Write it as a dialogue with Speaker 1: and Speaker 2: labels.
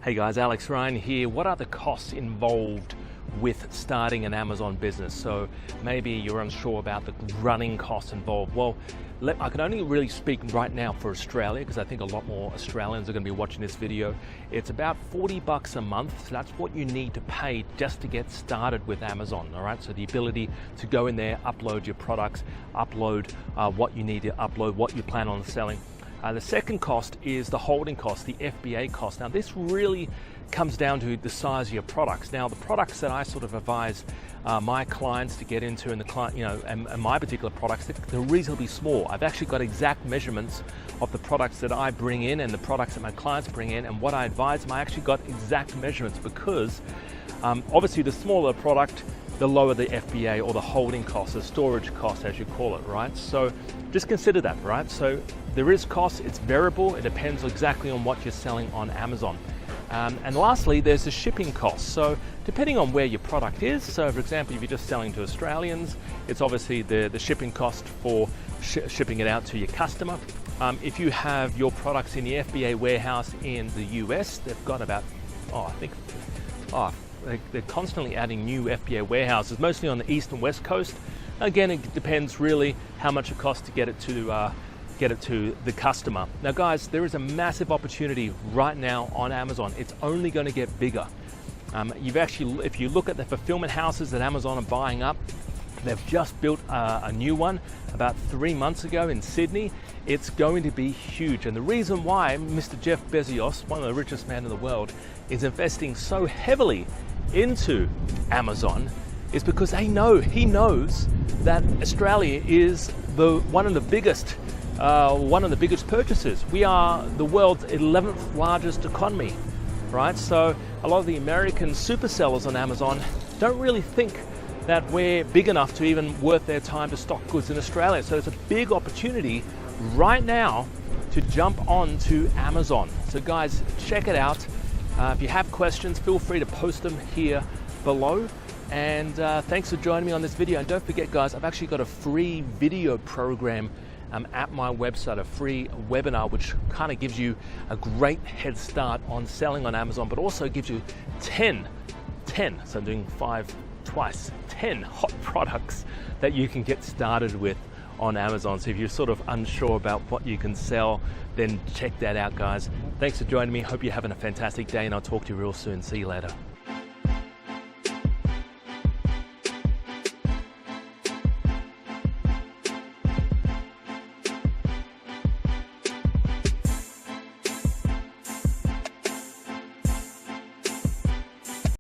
Speaker 1: Hey guys, Alex Ryan here. What are the costs involved with starting an Amazon business? So maybe you're unsure about the running costs involved. Well, I can only really speak right now for Australia because I think a lot more Australians are going to be watching this video. It's about $40 a month. So that's what you need to pay just to get started with Amazon. All right. So the ability to go in there, upload your products, upload what you need to upload, what you plan on selling. The second cost is the holding cost, the FBA cost. Now this really comes down to the size of your products. Now the products that I sort of advise my clients to get into, and the client, and my particular products, they're reasonably small. I've actually got exact measurements of the products that I bring in and the products that my clients bring in, and what I advise them, I actually got exact measurements because obviously the smaller the product, the lower the FBA or the holding cost, the storage cost as you call it, right? So just consider that, right? So there is cost, it's variable, it depends exactly on what you're selling on Amazon. And lastly, there's the shipping cost. So depending on where your product is, so for example, if you're just selling to Australians, it's obviously the shipping cost for shipping it out to your customer. If you have your products in the FBA warehouse in the US, they've got about, they're constantly adding new FBA warehouses, mostly on the east and west coast. Again, it depends really how much it costs to get it to the customer. Now guys, there is a massive opportunity right now on Amazon. It's only going to get bigger. If you look at the fulfillment houses that Amazon are buying up, they've just built a new one about 3 months ago in Sydney. It's going to be huge. And the reason why Mr. Jeff Bezos, one of the richest men in the world, is investing so heavily into Amazon is because he knows that Australia is one of the biggest purchasers. We are the world's 11th largest economy, right? So a lot of the American super sellers on Amazon don't really think that we're big enough to even worth their time to stock goods in Australia. So it's a big opportunity right now to jump on to Amazon. So guys, check it out. If you have questions, feel free to post them here below. And thanks for joining me on this video. And don't forget guys, I've actually got a free video program at my website, a free webinar, which kind of gives you a great head start on selling on Amazon, but also gives you 10, so I'm doing 5 twice, 10 hot products that you can get started with on Amazon. So if you're sort of unsure about what you can sell, then check that out guys. Thanks for joining me. Hope you're having a fantastic day, and I'll talk to you real soon. See you later.